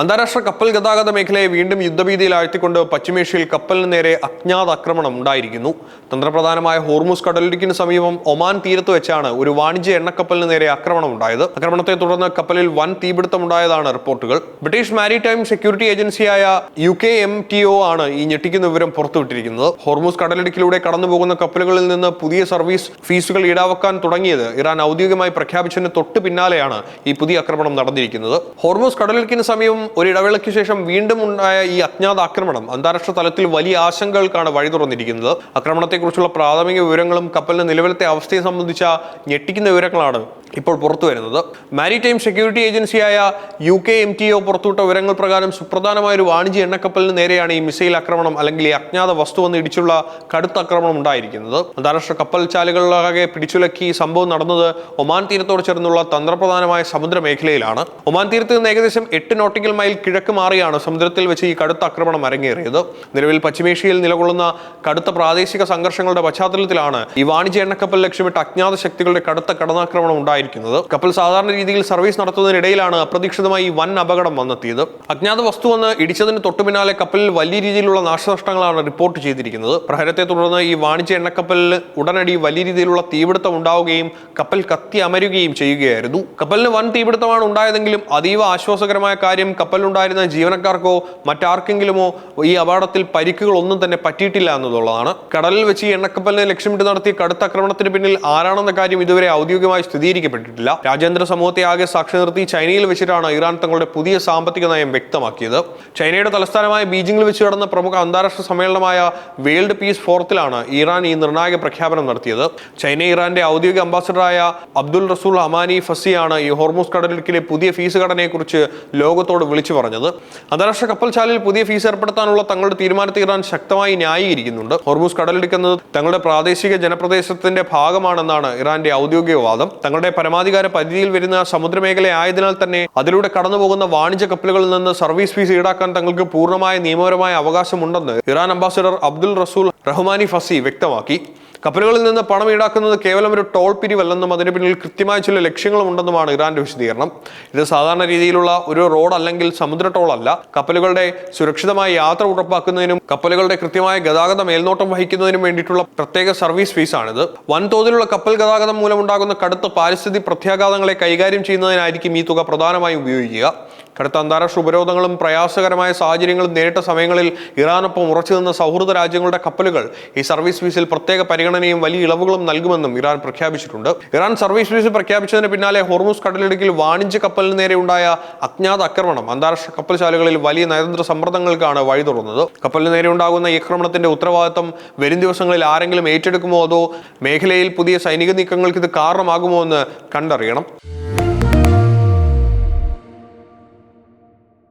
അന്താരാഷ്ട്ര കപ്പൽ ഗതാഗത മേഖലയെ വീണ്ടും യുദ്ധഭീതിയിലാഴ്ത്തിക്കൊണ്ട് പശ്ചിമേഷ്യയിൽ കപ്പലിന് നേരെ അജ്ഞാത ആക്രമണം ഉണ്ടായിരിക്കുന്നു. തന്ത്രപ്രധാനമായ ഹോർമുസ് കടലിടുക്കിന് സമീപം ഒമാൻ തീരത്ത് വെച്ചാണ് ഒരു വാണിജ്യ എണ്ണക്കപ്പലിന് നേരെ ആക്രമണം ഉണ്ടായത്. ആക്രമണത്തെ തുടർന്ന് കപ്പലിൽ വൻ തീപിടുത്തമുണ്ടായതാണ് റിപ്പോർട്ടുകൾ. ബ്രിട്ടീഷ് മാരിടൈം സെക്യൂരിറ്റി ഏജൻസിയായ UKMTO ആണ് ഈ ഞെട്ടിക്കുന്ന വിവരം പുറത്തുവിട്ടിരിക്കുന്നത്. ഹോർമുസ് കടലിടുക്കിലൂടെ കടന്നുപോകുന്ന കപ്പലുകളിൽ നിന്ന് പുതിയ സർവീസ് ഫീസുകൾ ഈടാക്കാൻ തുടങ്ങിയത് ഇറാൻ ഔദ്യോഗികമായി പ്രഖ്യാപിച്ചതിന് തൊട്ട് പിന്നാലെയാണ് ഈ പുതിയ ആക്രമണം നടന്നിരിക്കുന്നത്. ഹോർമുസ് കടലിടുക്കിന് സമീപം ഒരിടവേളയ്ക്ക് ശേഷം വീണ്ടും ഉണ്ടായ ഈ അജ്ഞാത ആക്രമണം അന്താരാഷ്ട്ര തലത്തിൽ വലിയ ആശങ്കകൾക്കാണ് വഴി തുറന്നിരിക്കുന്നത്. ആക്രമണത്തെക്കുറിച്ചുള്ള പ്രാഥമിക വിവരങ്ങളും കപ്പലിന്റെ നിലവിലത്തെ അവസ്ഥയെ സംബന്ധിച്ച ഞെട്ടിക്കുന്ന വിവരങ്ങളാണ് ഇപ്പോൾ പുറത്തു വരുന്നത്. മാരിടൈം സെക്യൂരിറ്റി ഏജൻസിയായ UKMTO പുറത്തുവിട്ട വിവരങ്ങൾ പ്രകാരം സുപ്രധാനമായ ഒരു വാണിജ്യ എണ്ണക്കപ്പലിന് നേരെയാണ് ഈ മിസൈൽ ആക്രമണം അല്ലെങ്കിൽ ഈ അജ്ഞാത വസ്തു വന്ന് ഇടിച്ചുള്ള കടുത്ത ആക്രമണം ഉണ്ടായിരിക്കുന്നത്. അന്താരാഷ്ട്ര കപ്പൽ ചാലുകളിലാകെ പിടിച്ചുലക്കി സംഭവം നടന്നത് ഒമാൻ തീരത്തോട് ചേർന്നുള്ള തന്ത്രപ്രധാനമായ സമുദ്ര മേഖലയിലാണ്. ഒമാൻ തീരത്ത് നിന്ന് ഏകദേശം 8 നോട്ടിക്കൽ മൈൽ കിഴക്ക് മാറിയാണ് സമുദ്രത്തിൽ വെച്ച് ഈ കടുത്ത ആക്രമണം അരങ്ങേറിയത്. നിലവിൽ പശ്ചിമേഷ്യയിൽ നിലകൊള്ളുന്ന കടുത്ത പ്രാദേശിക സംഘർഷങ്ങളുടെ പശ്ചാത്തലത്തിലാണ് ഈ വാണിജ്യ എണ്ണക്കപ്പൽ ലക്ഷ്യമിട്ട് അജ്ഞാത ശക്തികളുടെ കടുത്ത കടന്നാക്രമണം ഉണ്ടായിരിക്കുന്നത്. കപ്പൽ സാധാരണ രീതിയിൽ സർവീസ് നടത്തുന്നതിനിടയിലാണ് അപ്രതീക്ഷിതമായി വൻ അപകടം വന്നെത്തിയത്. അജ്ഞാത വസ്തു വന്ന് ഇടിച്ചതിന് തൊട്ടു പിന്നാലെ കപ്പലിൽ വലിയ രീതിയിലുള്ള നാശനഷ്ടങ്ങളാണ് റിപ്പോർട്ട് ചെയ്തിരിക്കുന്നത്. പ്രഹരത്തെ തുടർന്ന് ഈ വാണിജ്യ എണ്ണക്കപ്പലിൽ ഉടനടി വലിയ രീതിയിലുള്ള തീപിടുത്തം ഉണ്ടാവുകയും കപ്പൽ കത്തി അമരുകയും ചെയ്യുകയായിരുന്നു. കപ്പലിന് വൻ തീപിടുത്തമാണ് ഉണ്ടായതെങ്കിലും അതീവ ആശ്വാസകരമായ കാര്യം കപ്പലിലുണ്ടായിരുന്ന ജീവനക്കാർക്കോ മറ്റാർക്കെങ്കിലുമോ ഈ അപകടത്തിൽ പരിക്കുകൾ ഒന്നും തന്നെ പറ്റിയിട്ടില്ല എന്നുള്ളതാണ്. കടലിൽ വെച്ച് ഈ എണ്ണക്കപ്പലിനെ ലക്ഷ്യമിട്ട് നടത്തിയ കടുത്ത ആക്രമണത്തിന് പിന്നിൽ ആരാണെന്ന കാര്യം ഇതുവരെ ഔദ്യോഗികമായി സ്ഥിരീകരിക്കപ്പെട്ടിട്ടില്ല. രാജ്യാന്തര സമൂഹത്തെ ആകെ സാക്ഷി നിർത്തി ചൈനയിൽ വെച്ചിട്ടാണ് ഇറാൻ തങ്ങളുടെ പുതിയ സാമ്പത്തിക നയം വ്യക്തമാക്കിയത്. ചൈനയുടെ തലസ്ഥാനമായ ബീജിംഗിൽ വെച്ച് നടന്ന പ്രമുഖ അന്താരാഷ്ട്ര സമ്മേളനമായ വേൾഡ് പീസ് ഫോറത്തിലാണ് ഇറാൻ ഈ നിർണായക പ്രഖ്യാപനം നടത്തിയത്. ചൈന ഇറാന്റെ ഔദ്യോഗിക അംബാസഡറായ അബ്ദുൽ റസൂൽ അമാനി ഫസിയാണ് ഈ ഹോർമുസ് കടലിടുക്കിലെ പുതിയ ഫീസ് ഘടനയെക്കുറിച്ച് ലോകത്തോട് വിളിച്ചു പറഞ്ഞത്. അന്താരാഷ്ട്ര കപ്പൽ ചാലിൽ പുതിയ ഫീസ് ഏർപ്പെടുത്താനുള്ള തങ്ങളുടെ തീരുമാനത്തെ ഇറാൻ ശക്തമായി ന്യായീകരിക്കുന്നുണ്ട്. ഹോർമുസ് കടലിടുക്കുന്നത് തങ്ങളുടെ പ്രാദേശിക ജനപ്രദേശത്തിന്റെ ഭാഗമാണെന്നാണ് ഇറാന്റെ ഔദ്യോഗിക വാദം. തങ്ങളുടെ പരമാധികാര പരിധിയിൽ വരുന്ന സമുദ്രമേഖല ആയതിനാൽ തന്നെ അതിലൂടെ കടന്നുപോകുന്ന വാണിജ്യ കപ്പലുകളിൽ നിന്ന് സർവീസ് ഫീസ് ഈടാക്കാൻ തങ്ങൾക്ക് പൂർണ്ണമായ നിയമപരമായ അവകാശമുണ്ടെന്ന് ഇറാൻ അംബാസഡർ അബ്ദുൽ റസൂൽ റഹ്മാനി ഫസി വ്യക്തമാക്കി. കപ്പലുകളിൽ നിന്ന് പണം ഈടാക്കുന്നത് കേവലം ഒരു ടോൾ പിരിവല്ലെന്നും അതിന് പിന്നിൽ കൃത്യമായ ചില ലക്ഷ്യങ്ങളും ഉണ്ടെന്നുമാണ് ഇറാന്റെ വിശദീകരണം. ഇത് സാധാരണ രീതിയിലുള്ള ഒരു റോഡ് അല്ലെങ്കിൽ സമുദ്ര ടോൾ അല്ല. കപ്പലുകളുടെ സുരക്ഷിതമായ യാത്ര ഉറപ്പാക്കുന്നതിനും കപ്പലുകളുടെ കൃത്യമായ ഗതാഗത മേൽനോട്ടം വഹിക്കുന്നതിനും വേണ്ടിയിട്ടുള്ള പ്രത്യേക സർവീസ് ഫീസാണിത്. വൻതോതിലുള്ള കപ്പൽ ഗതാഗതം മൂലമുണ്ടാകുന്ന കടുത്ത പാരിസ്ഥിതിക പ്രത്യാഘാതങ്ങളെ കൈകാര്യം ചെയ്യുന്നതിനായിരിക്കും ഈ തുക പ്രധാനമായും ഉപയോഗിക്കുക. കടുത്ത അന്താരാഷ്ട്ര ഉപരോധങ്ങളും പ്രയാസകരമായ സാഹചര്യങ്ങളും നേരിട്ട സമയങ്ങളിൽ ഇറാനൊപ്പം ഉറച്ചു നിന്ന സൗഹൃദ രാജ്യങ്ങളുടെ കപ്പലുകൾ ഈ സർവീസ് ഫീസിൽ പ്രത്യേക പരിഗണനയും വലിയ ഇളവുകളും നൽകുമെന്നും ഇറാൻ പ്രഖ്യാപിച്ചിട്ടുണ്ട്. ഇറാൻ സർവീസ് ഫീസ് പ്രഖ്യാപിച്ചതിന് പിന്നാലെ ഹോർമുസ് കടലിടുക്കിൽ വാണിജ്യ കപ്പലിന് നേരെ ഉണ്ടായ അജ്ഞാത ആക്രമണം അന്താരാഷ്ട്ര കപ്പൽ ശാലകളിൽ വലിയ നയതന്ത്ര സമ്മർദ്ദങ്ങൾക്കാണ് വഴി തുറന്നത്. കപ്പലിന് നേരെ ഉണ്ടാകുന്ന ഈ ആക്രമണത്തിന്റെ ഉത്തരവാദിത്തം വരും ദിവസങ്ങളിൽ ആരെങ്കിലും ഏറ്റെടുക്കുമോ അതോ മേഖലയിൽ പുതിയ സൈനിക നീക്കങ്ങൾക്ക് ഇത് കാരണമാകുമോ എന്ന് കണ്ടറിയണം.